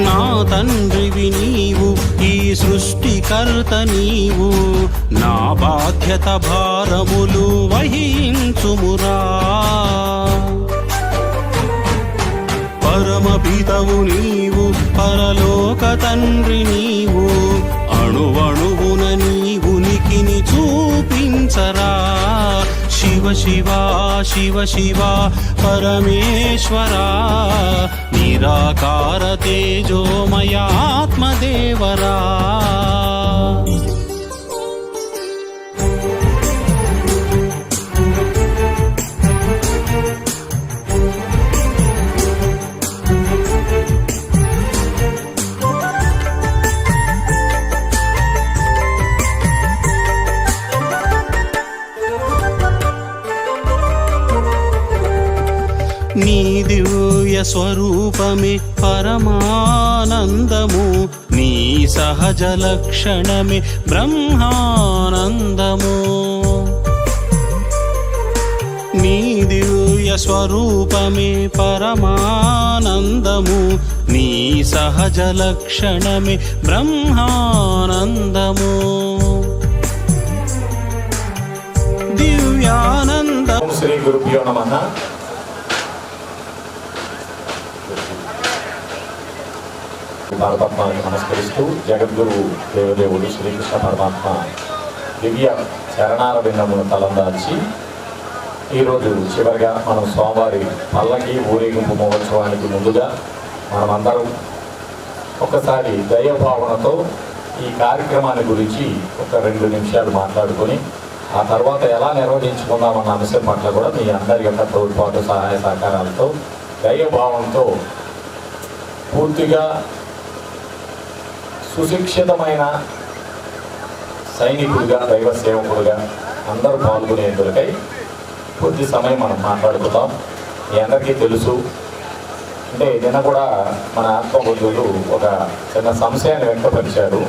Speaker 3: నా తండ్రివి నీవు ఈ సృష్టికర్త నీవు నా బాధ్యత భారములు వహించుమురా పరమపితవు నీవు పరలోక తండ్రి నీవు అణువణువున నీ ఉనికిని చూపించరా శివ శివ శివ శివ పరమేశ్వరా నిరాకార తేజోమయ ఆత్మదేవరా నీ దివ్య స్వరూపమే పరమానందము నీ సహజ లక్షణమే బ్రహ్మానందము నీ దివ్య స్వరూపమే పరమానందము నీ సహజ లక్షణమే బ్రహ్మానందము దివ్యానందం
Speaker 6: శ్రీ గురుభ్యో నమః. పరమాత్మని నమస్కరిస్తూ జగద్గురు దేవదేవుడు శ్రీకృష్ణ పరమాత్మ దివ్య చరణాల బిందమును తలందాల్చి ఈరోజు చివరిగా మనం స్వామివారి పల్లకి ఊరేగింపు మహోత్సవానికి ముందుగా మనమందరం ఒకసారి దైవభావనతో ఈ కార్యక్రమాన్ని గురించి ఒక 2 నిమిషాలు మాట్లాడుకొని ఆ తర్వాత ఎలా నిర్వహించుకుందామన్న అంశం పట్ల కూడా మీ అందరి యొక్క తోడ్పాటు సహాయ సహకారాలతో దైవభావంతో పూర్తిగా సుశిక్షితమైన సైనికుడిగా దైవ సేవకుడుగా అందరూ పాల్గొనేందుకై కొద్ది సమయం మనం మాట్లాడుకుందాం. మీ అందరికీ తెలుసు, అంటే నిన్న కూడా మన ఆత్మబంధువులు ఒక చిన్న సంశయాన్ని వ్యక్తపరిచారు.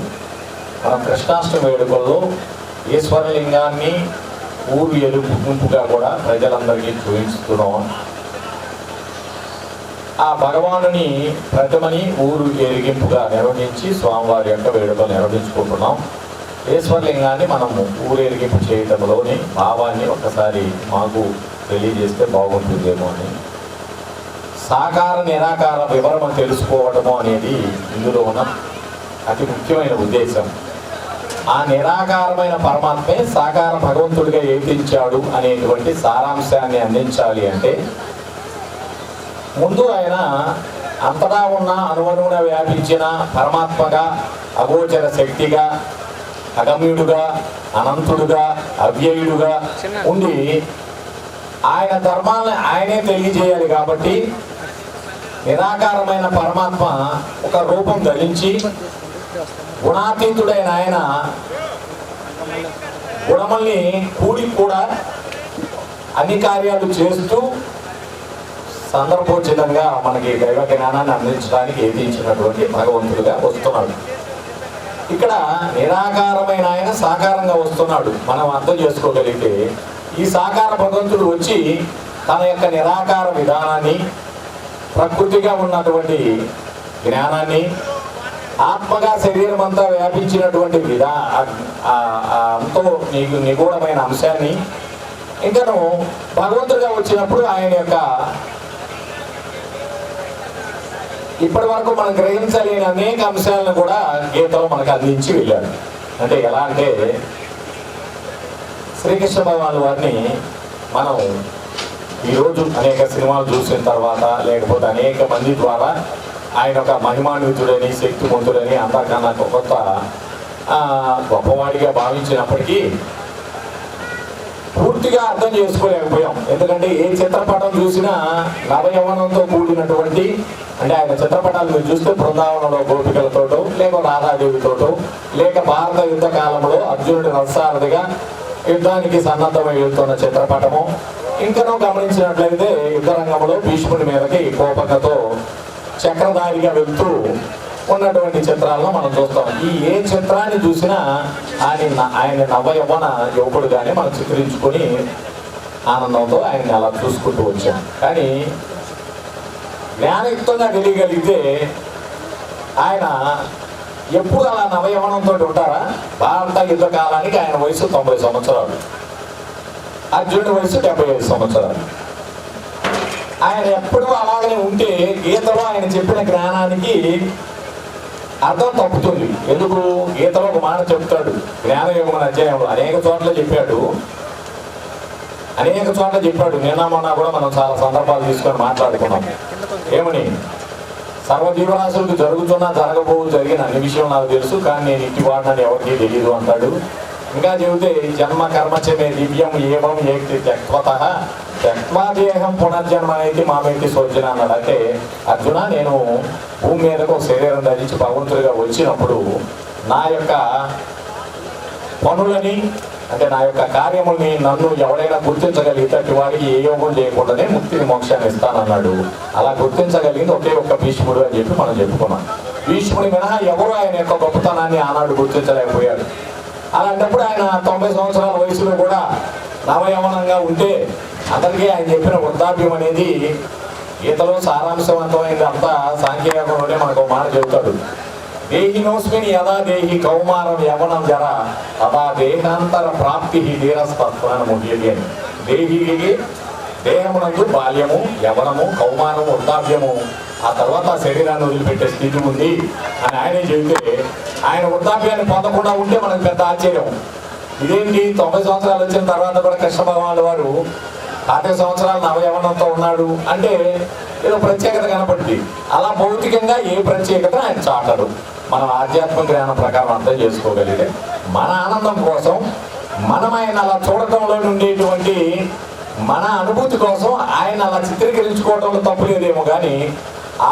Speaker 6: మనం కృష్ణాష్టమి వేడుకల్లో ఈశ్వరలింగాన్ని ఊరు ఎలుగుంపుగా కూడా ప్రజలందరికీ చూపిస్తున్నాం. ఆ భగవానుని ప్రతిమని ఊరు ఎరిగింపుగా నిర్వహించి స్వామివారి యొక్క వేడుకలు నిర్వహించుకుంటున్నాం. ఈశ్వరలింగాన్ని మనము ఊరేగింపు చేయటంలోని భావాన్ని ఒకసారి మాకు తెలియజేస్తే బాగుంటుందేమో అని. సాకార నిరాకార వివరణ తెలుసుకోవటము అనేది ఇందులో ఉన్న అతి ముఖ్యమైన ఉద్దేశం. ఆ నిరాకారమైన పరమాత్మే సాకార భగవంతుడిగా ఏతించాడు అనేటువంటి సారాంశాన్ని అందించాలి అంటే ముందు ఆయన అంతటా ఉన్న అణువణువున వ్యాపించిన పరమాత్మగా, అగోచర శక్తిగా, అగమ్యుడుగా, అనంతుడుగా, అవ్యయుడుగా ఉండి ఆయన ధర్మాలను ఆయనే తెలియజేయాలి. కాబట్టి నిరాకారమైన పరమాత్మ ఒక రూపం ధరించి గుణాతీతుడైన ఆయన గుణముల్ని కూడి కూడా అన్ని కార్యాలు చేస్తూ సందర్భోచితంగా మనకి దైవ జ్ఞానాన్ని అందించడానికి ఏతించినటువంటి భగవంతుడిగా వస్తున్నాడు. ఇక్కడ నిరాకారమైన ఆయన సాకారంగా వస్తున్నాడు. మనం అర్థం చేసుకోగలిగితే ఈ సాకార భగవంతుడు వచ్చి తన యొక్క నిరాకార విధానాన్ని, ప్రకృతిగా ఉన్నటువంటి జ్ఞానాన్ని, ఆత్మగా శరీరం అంతా వ్యాపించినటువంటి అంతో నిగూఢమైన అంశాన్ని, ఇంకను భగవంతుడిగా వచ్చినప్పుడు ఆయన యొక్క ఇప్పటి వరకు మనం గ్రహించలేని అనేక అంశాలను కూడా గీతలో మనకు అందించి వెళ్ళాడు. అంటే ఎలా అంటే శ్రీకృష్ణ భగవాన్ వారిని మనం ఈరోజు అనేక సినిమాలు చూసిన తర్వాత, లేకపోతే అనేక మంది ద్వారా ఆయన ఒక మహిమాన్వితుడని, శక్తివంతుడని, అంతకన్నా కొత్త గొప్పవాడిగా భావించినప్పటికీ పూర్తిగా అర్థం చేసుకోలేకపోయాం. ఎందుకంటే ఏ చిత్రపటం చూసినా నవయవనంతో కూడినటువంటి, అంటే ఆయన చిత్రపటాలు మీరు చూస్తే బృందావనంలో గోపికలతోటో, లేక రాధాదేవితోటో, లేక భారత యుద్ధ కాలంలో అర్జునుడి రథసారథిగా యుద్ధానికి సన్నద్ధమై వెళ్తున్న చిత్రపటము, ఇంకనూ గమనించినట్లయితే యుద్ధ రంగంలో భీష్ముడి మీదకి కోపంతో చక్రధారిగా వెళ్తూ ఉన్నటువంటి చిత్రాలను మనం చూస్తాం. ఈ ఏ చిత్రాన్ని చూసినా ఆయన నవయవన యువకుడుగానే మనం చిత్రించుకొని ఆనందంతో ఆయన్ని అలా చూసుకుంటూ వచ్చాం. కానీ జ్ఞానయుక్తంగా తెలియగలిగితే ఆయన ఎప్పుడు అలా నవయవనంతో ఉంటారా? భారత యుద్ధ కాలానికి ఆయన వయసు 90 సంవత్సరాలు, అర్జునుడి వయసు 75 సంవత్సరాలు. ఆయన ఎప్పుడూ అలాగనే ఉంటే గీతలో ఆయన చెప్పిన జ్ఞానానికి అర్థం తప్పుతుంది. ఎందుకు? గీతలో ఒక మాట చెప్తాడు, జ్ఞానయోగం అధ్యాయంలో అనేక చోట్ల చెప్పాడు. నిన్న మొన్న కూడా మనం చాలా సందర్భాలు తీసుకొని మాట్లాడుకున్నాం. ఏమని? సర్వజీవరాశులకు జరుగుతున్నా జరిగిన అన్ని విషయం నాకు తెలుసు, కానీ నేను ఇట్టివాడినని ఎవరికీ తెలియదు అంటాడు. ఇంకా చెబితే జన్మ కర్మచమే దివ్యం ఏమం ఏక్తి త్యక్వాదేహం పునర్జన్మ అనేది మామేటి సోచన అన్నాడు. అంటే అర్జున, నేను భూమి మీదకు శరీరం ధరించి భగవంతుడిగా వచ్చినప్పుడు నా యొక్క పనులని, అంటే నా యొక్క కార్యముల్ని నన్ను ఎవరైనా గుర్తించగలిగితే వాడికి ఏ యోగం చేయకుండానే ముక్తిని మోక్షాన్ని ఇస్తానన్నాడు. అలా గుర్తించగలిగింది ఒకే ఒక్క భీష్ముడు అని చెప్పి మనం చెప్పుకున్నాం. భీష్ముడి మినహా ఎవరు ఆయన యొక్క గొప్పతనాన్ని ఆనాడు గుర్తించలేకపోయాడు. అలాంటప్పుడు ఆయన 90 సంవత్సరాల వయసులో కూడా నవయవనంగా ఉంటే అందరికీ ఆయన చెప్పిన వృద్ధాప్యం అనేది గీతలో సారాంశవంతమైంది. అంతా సాంఖ్యయోగంలోనే మనకు మాట చెబుతాడు. దేహినోస్మిన్ యదా దేహి కౌమారం యవనం జర తదా దేహాంతర ప్రాప్తి ధీరస్తత్వాన్ని ముఖ్యది అని. దేహికి దేహమునందు బాల్యము, యవనము, కౌమారము, వృద్ధాప్యము, ఆ తర్వాత ఆ శరీరాన్ని వదిలిపెట్టే స్థితి ఉంది అని ఆయనే చెబితే ఆయన వృద్ధాప్యాన్ని పొందకుండా ఉంటే మనకు పెద్ద ఆశ్చర్యం. ఇదేంటి 90 సంవత్సరాలు వచ్చిన తర్వాత కూడా కృష్ణ భగవానుల వారు 50 సంవత్సరాలు నవయవనంతో ఉన్నాడు అంటే ఏదో ప్రత్యేకత కనపడింది. అలా భౌతికంగా ఏ ప్రత్యేకత ఆయన చాటడు. మనం ఆధ్యాత్మిక జ్ఞానం ప్రకారం అర్థం చేసుకోగలిగితే మన ఆనందం కోసం, మనం ఆయన అలా చూడటంలో ఉండేటువంటి మన అనుభూతి కోసం ఆయన అలా చిత్రీకరించుకోవడంలో తప్పులేదేమో. కానీ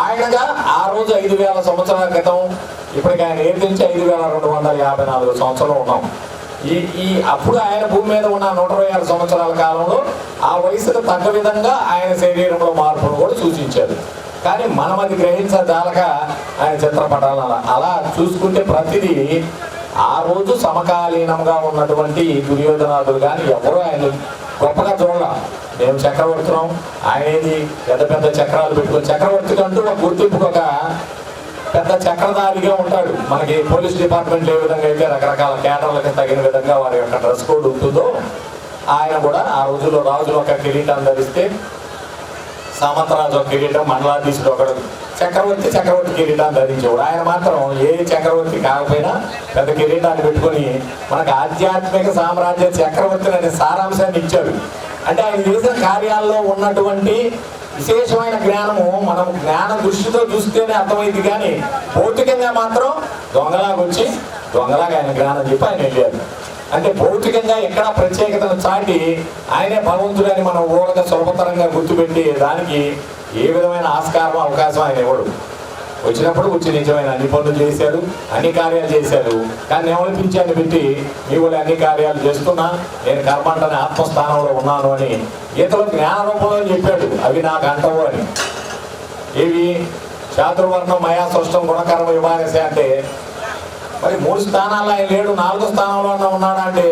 Speaker 6: ఆయనగా ఆ రోజు 5000 సంవత్సరాల క్రితం, ఇప్పటికి ఆయన ఏర్తించి 5254 సంవత్సరాలు ఉన్నాం. అప్పుడు ఆయన భూమి మీద ఉన్న 126 సంవత్సరాల కాలంలో ఆ వయసుకు తగ్గ విధంగా ఆయన శరీరంలో మార్పును కూడా సూచించారు. కానీ మనం అది గ్రహించదాలక ఆయన చిత్రపటాలను అలా చూసుకుంటే ప్రతిదీ ఆ రోజు సమకాలీనంగా ఉన్నటువంటి దుర్యోధనాదులు కానీ ఎవరో ఆయన గొప్పగా చూడాల. మేము చక్రవర్తులం, ఆయన ఏది పెద్ద పెద్ద చక్రాలు పెట్టుకుని చక్రవర్తికి అంటూ ఒక గుర్తింపుకు ఒక పెద్ద చక్రధారిగా ఉంటాడు. మనకి పోలీస్ డిపార్ట్మెంట్ ఏ విధంగా అయితే రకరకాల కేడర్లకు తగిన విధంగా వారి యొక్క డ్రెస్ కోడ్ ఉంటుందో ఆయన కూడా ఆ రోజుల్లో రాజులు ఒక కిరీటం ధరిస్తే సామంతరాజు ఒక కిరీటం, మండలాధీశుడు ఒకడు చక్రవర్తి కిరీటాన్ని ధరించేవాడు. ఆయన మాత్రం ఏ చక్రవర్తి కాకపోయినా పెద్ద కిరీటాన్ని పెట్టుకొని మనకు ఆధ్యాత్మిక సామ్రాజ్య చక్రవర్తి అనే సారాంశాన్ని ఇచ్చాడు. అంటే ఆయన చేసిన కార్యాల్లో ఉన్నటువంటి విశేషమైన జ్ఞానము మనం జ్ఞాన దృష్టితో చూస్తేనే అర్థమైంది, కానీ భౌతికంగా మాత్రం దొంగలాగా ఆయన జ్ఞానం చెప్పి ఆయన వెళ్ళారు. అంటే భౌతికంగా ఎక్కడ ప్రత్యేకతను చాటి ఆయనే భగవంతుడని మనం ఊరగా సులభతరంగా గుర్తుపెట్టి దానికి ఏ విధమైన ఆస్కారం అవకాశం ఆయన ఇవ్వడు. వచ్చినప్పుడు వచ్చి నిజమైన అన్ని పనులు చేశారు, అన్ని కార్యాలు చేశారు. కానీ ఎవరిపించాన్ని పెట్టి మీ వాళ్ళు అన్ని కార్యాలు చేస్తున్నా, నేను కర్మంటని ఆత్మస్థానంలో ఉన్నాను అని గీతలో జ్ఞాన రూపంలో చెప్పాడు. అవి నాకు అంటవు అని. ఏవి చాతుర్వర్ణం మయా సృష్టం గుణకర్మ విభాగసే అంటే మరి 3 స్థానాలు ఆయన లేడు, 4వ స్థానంలో ఉన్నాడా అంటే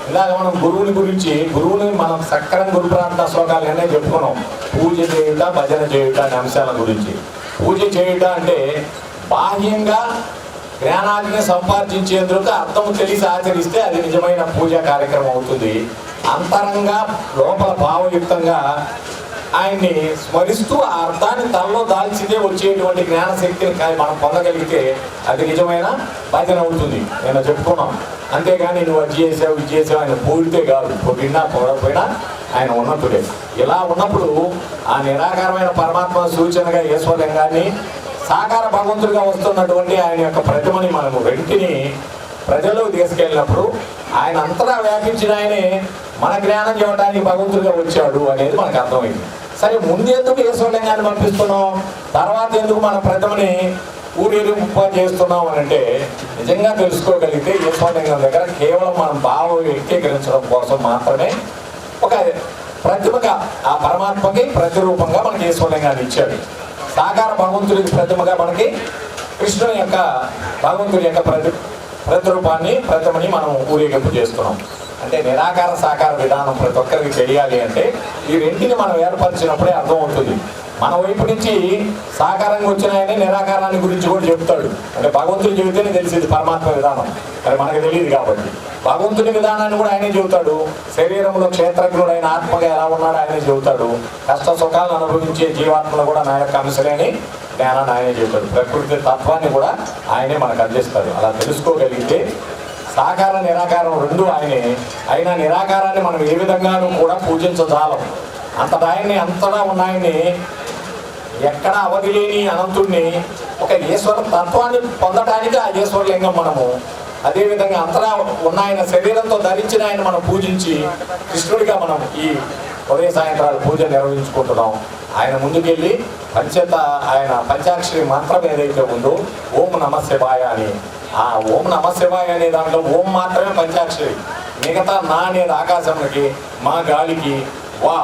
Speaker 6: ఇలాగ మనం గురువుని మనం సక్రం గురు ప్రార్థన శ్లోకాలనే చెప్పుకున్నాం. పూజ చేయుట, భజన చేయుట అనే అంశాల గురించి. పూజ చేయుట అంటే బాహ్యంగా జ్ఞానాన్ని సంపాదించేందుకు అర్థం తెలిసి ఆచరిస్తే అది నిజమైన పూజా కార్యక్రమం అవుతుంది. అంతరంగా లోపల భావయుక్తంగా ఆయన్ని స్మరిస్తూ ఆ అర్థాన్ని తనలో దాల్చితే వచ్చేటువంటి జ్ఞానశక్తిని మనం పొందగలిగితే అది నిజమైన భజన అవుతుంది. నేను చెప్పుకున్నాం. అంతేగాని నువ్వు అది చేసావు ఇది చేసావు ఆయన పూడితే కాదు, పొగినా పొగకపోయినా ఆయన ఉన్నతుడే. ఇలా ఉన్నప్పుడు ఆ నిరాకారమైన పరమాత్మ సూచనగా ఈశ్వరలింగాన్ని సాకార భగవంతుడిగా వస్తున్నటువంటి ఆయన యొక్క ప్రతిమని మనము వెంటిని ప్రజల్లోకి తీసుకెళ్ళినప్పుడు ఆయన అంతటా వ్యాపించిన ఆయనే మన జ్ఞానం చెప్పడానికి భగవంతుడిగా వచ్చాడు అనేది మనకు అర్థమైంది. సరే, ముందెందుకు ఈశ్వరలింగాన్ని పంపిస్తున్నాం, తర్వాత ఎందుకు మన ప్రతిమని ఊరేగింపు చేస్తున్నాం అని అంటే నిజంగా తెలుసుకోగలిగితే ఈశ్వరలింగం దగ్గర కేవలం మనం భావం వ్యక్తీకరించడం కోసం మాత్రమే ఒక ప్రతిమగా ఆ పరమాత్మకి ప్రతిరూపంగా మనకి ఈశ్వరలింగాన్ని ఇచ్చాడు. సాకార భగవంతుడికి ప్రతిమగా మనకి కృష్ణుని యొక్క భగవంతుడి యొక్క ప్రతిమని మనం ఊరేగింపు చేస్తున్నాం. అంటే నిరాకార సాకార విధానం ప్రతి ఒక్కరికి తెలియాలి అంటే ఈ రెంటిని మనం ఏర్పరిచినప్పుడే అర్థమవుతుంది. మన వైపు నుంచి సాకారంగా వచ్చిన ఆయన నిరాకారాన్ని గురించి కూడా చెప్తాడు. అంటే భగవంతుని చెబితేనే తెలిసింది పరమాత్మ విధానం, మరి మనకు తెలియదు కాబట్టి భగవంతుని విధానాన్ని కూడా ఆయనే చెబుతాడు. శరీరంలో క్షేత్రజ్ఞుడు ఆయన ఆత్మగా ఎలా ఉన్నాడో ఆయనే చెబుతాడు. కష్ట సుఖాలను అనుభవించే జీవాత్మలు కూడా నా యొక్క అంశలేని జ్ఞానాన్ని ఆయనే చెబుతాడు. ప్రకృతి తత్వాన్ని కూడా ఆయనే మనకు అందిస్తాడు. అలా తెలుసుకోగలిగితే సాకార నిరాకారం రెండు ఆయనే. అయినా నిరాకారాన్ని మనం ఏ విధంగానూ కూడా పూజించజాలం. అంతటా ఉన్నాయన్ని ఎక్కడ అవధి లేని అనంతుడిని ఒక ఈశ్వర తత్వాన్ని పొందటానికి ఆ ఈశ్వరలింగం మనము అదేవిధంగా అంతటా ఉన్న ఆయన శరీరంతో ధరించిన ఆయన మనం పూజించి కృష్ణుడిగా మనం ఈ ఉదయ సాయంత్రాలు పూజ నిర్వహించుకుంటున్నాం. ఆయన ముందుకెళ్ళి ఆయన పంచాక్షరి మంత్రం ఏదైతే ఉందో ఓం నమ శివాయ అని, ఆ ఓం నమ శివాయ అనే దాంట్లో ఓం మాత్రమే పంచాక్షరి, మిగతా నా అనేది ఆకాశంకి, మా గాలికి, వా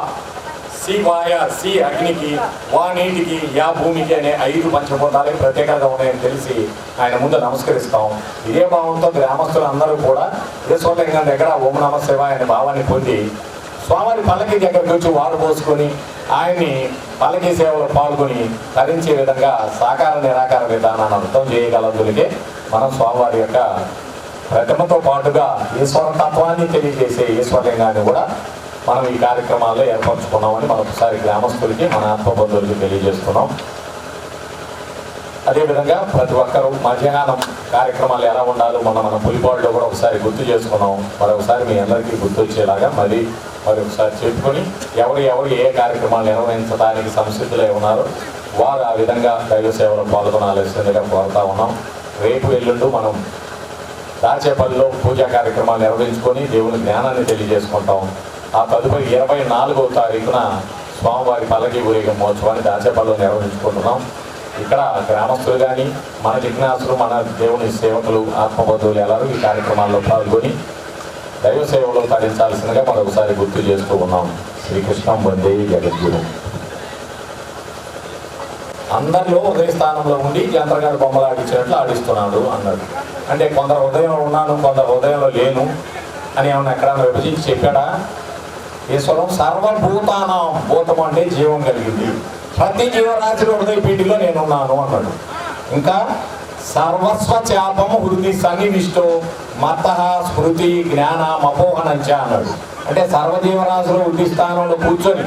Speaker 6: శివాయ సి అగ్నికి, వా నీటికి, యా భూమికి అనే 5 పంచభూతాలే ప్రత్యేకంగా ఉన్నాయని తెలిసి ఆయన ముందు నమస్కరిస్తాం. ఇదే భావంతో గ్రామస్తులు అందరూ కూడా ఈశ్వరలింగం దగ్గర ఓం నమ శివాయ అనే భావాన్ని పొంది స్వామివారి పల్లకి దగ్గరికి వచ్చి వారు పోసుకొని ఆయన్ని పల్లకి సేవలో పాల్గొని తరించే విధంగా సాకార నిరాకార విధానాన్ని అర్థం చేయగలందుకే మనం స్వామివారి యొక్క ప్రతిమతో పాటుగా ఈశ్వర తత్వాన్ని తెలియజేసే ఈశ్వరలింగాన్ని కూడా మనం ఈ కార్యక్రమాల్లో ఏర్పరచుకున్నామని మరొకసారి గ్రామస్తులకి మన ఆత్మబంధువులకి తెలియజేస్తున్నాం. అదేవిధంగా ప్రతి ఒక్కరూ మధ్యాహ్నం కార్యక్రమాలు ఎలా ఉండాలో మన పులిపాడులో కూడా ఒకసారి గుర్తు చేసుకున్నాం. మరొకసారి మీ అందరికీ గుర్తు వచ్చేలాగా మరొకసారి చెప్పుకొని ఎవరు ఏ కార్యక్రమాలు నిర్వహించడానికి సంసిద్ధులై ఉన్నారో వారు ఆ విధంగా దైవ సేవలో పాల్గొనాల్సిందిగా కోరుతా ఉన్నాం. రేపు ఎల్లుండు మనం దాచేపల్లిలో పూజా కార్యక్రమాలు నిర్వహించుకొని దేవుని జ్ఞానాన్ని తెలియజేసుకుంటాం. ఆ తదుపరి 24వ తారీఖున స్వామివారి పల్లకి ఊరేగింపు మహోత్సవాన్ని దాచేపల్లిలో నిర్వహించుకుంటున్నాం. ఇక్కడ గ్రామస్తులు కానీ మన జిజ్ఞాసులు మన దేవుని సేవకులు ఆత్మబంధువులు ಎಲ್ಲರೂ ఈ కార్యక్రమాల్లో పాల్గొని దైవ సేవలో తరించాల్సిందిగా మరొకసారి గుర్తు చేస్తూ ఉన్నాం. శ్రీకృష్ణం వందే జగద్గురు. అందరిలో ఉదయ స్థానంలో ఉండి జంత్రగాడు బొమ్మలు ఆడించినట్లు ఆడిస్తున్నాడు అన్నాడు. అంటే కొందరు హృదయంలో ఉన్నాను, కొందరు హృదయంలో లేను అని ఏమన్నా ఎక్కడన్నా విభజించి చెప్పాడా? ఈశ్వరం సర్వభూతానం, భూతం అంటే జీవం కలిగింది, ప్రతి జీవరాశిలో హృదయ పీఠిలో నేనున్నాను అన్నాడు.
Speaker 5: ఇంకా సర్వస్వ చాపము హృది సన్నివిష్టో మత స్మృతి జ్ఞాన మపోహనంచ అన్నాడు. అంటే సర్వజీవరాశులు వృద్ధి స్థానంలో కూర్చొని,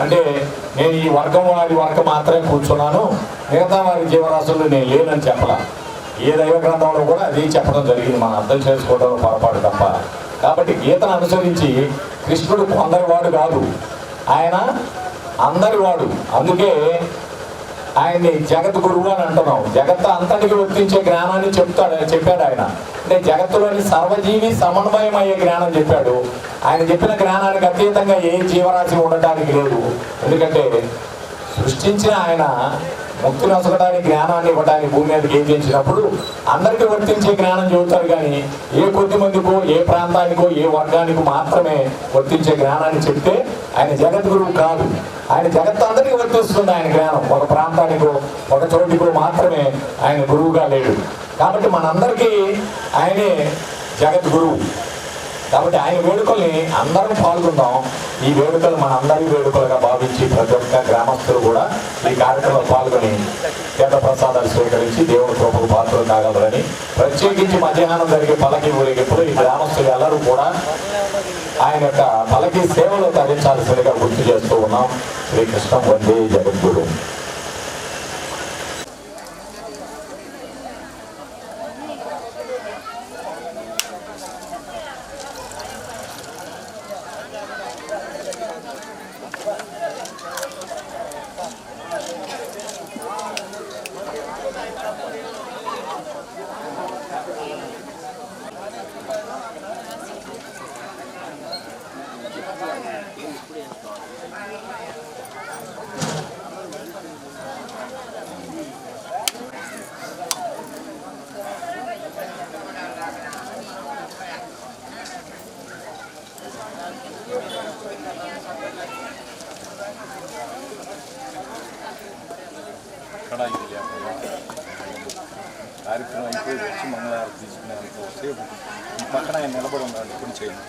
Speaker 5: అంటే నేను ఈ వర్గం వారి వర్గం మాత్రమే కూర్చున్నాను, మిగతా వారి జీవరాశులు నేను లేనని చెప్పలా. ఏ దైవ గ్రంథంలో కూడా అది చెప్పడం జరిగింది, మనం అర్థం చేసుకోవడంలో పొరపాటు తప్ప. కాబట్టి గీతను అనుసరించి కృష్ణుడు కొందరి వాడు కాదు, ఆయన అందరి వాడు. అందుకే ఆయన్ని జగద్గురువు అని అంటున్నాం. జగత్తు అంతటికి వర్తించే జ్ఞానాన్ని చెప్పాడు ఆయన. అంటే జగత్తులోని సర్వజీవి సమన్వయం అయ్యే జ్ఞానం చెప్పాడు. ఆయన చెప్పిన జ్ఞానానికి అతీతంగా ఏ జీవరాశి ఉండటానికి లేదు. ఎందుకంటే సృష్టించిన ఆయన ముక్తి నొసగడానికి జ్ఞానాన్ని ఇవ్వడానికి భూమి మీదకి ఏం చేసినప్పుడు అందరికీ వర్తించే జ్ఞానం చెబుతారు, కానీ ఏ కొద్ది మందికో ఏ ప్రాంతానికో ఏ వర్గానికో మాత్రమే వర్తించే జ్ఞానాన్ని చెప్తే ఆయన జగద్గురువు కాదు. ఆయన జగత్తు అందరికీ వర్తిస్తుంది ఆయన జ్ఞానం. ఒక ప్రాంతానికో ఒక చోటికో మాత్రమే ఆయన గురువుగా లేడు. కాబట్టి మనందరికీ ఆయనే జగద్గురువు. కాబట్టి ఆయన వేడుకల్ని అందరం పాల్గొందాం. ఈ వేడుకలు మన అందరి వేడుకలుగా భావించి ప్రతి ఒక్క గ్రామస్తులు కూడా ఈ కార్యక్రమంలో పాల్గొని తీర్థ ప్రసాదాలు స్వీకరించి దేవుడి కృపకు పాత్రలు కాగలరని, ప్రత్యేకించి మధ్యాహ్నం జరిగే పల్లకి ఊరేగింపులో ఈ గ్రామస్తులు ಎಲ್ಲರೂ కూడా ఆయన యొక్క పల్లకి సేవలో తరించాల్సిందిగా గుర్తు చేస్తూ ఉన్నాం. శ్రీకృష్ణ వందే జగద్గురు.
Speaker 9: కార్యక్రమం అయిపోయి వచ్చి మంగళహారతి తీసుకునేంత సేపు ఈ పక్కన ఆయన నిలబడి ఉన్నాడు. ఇప్పుడు చేయండి.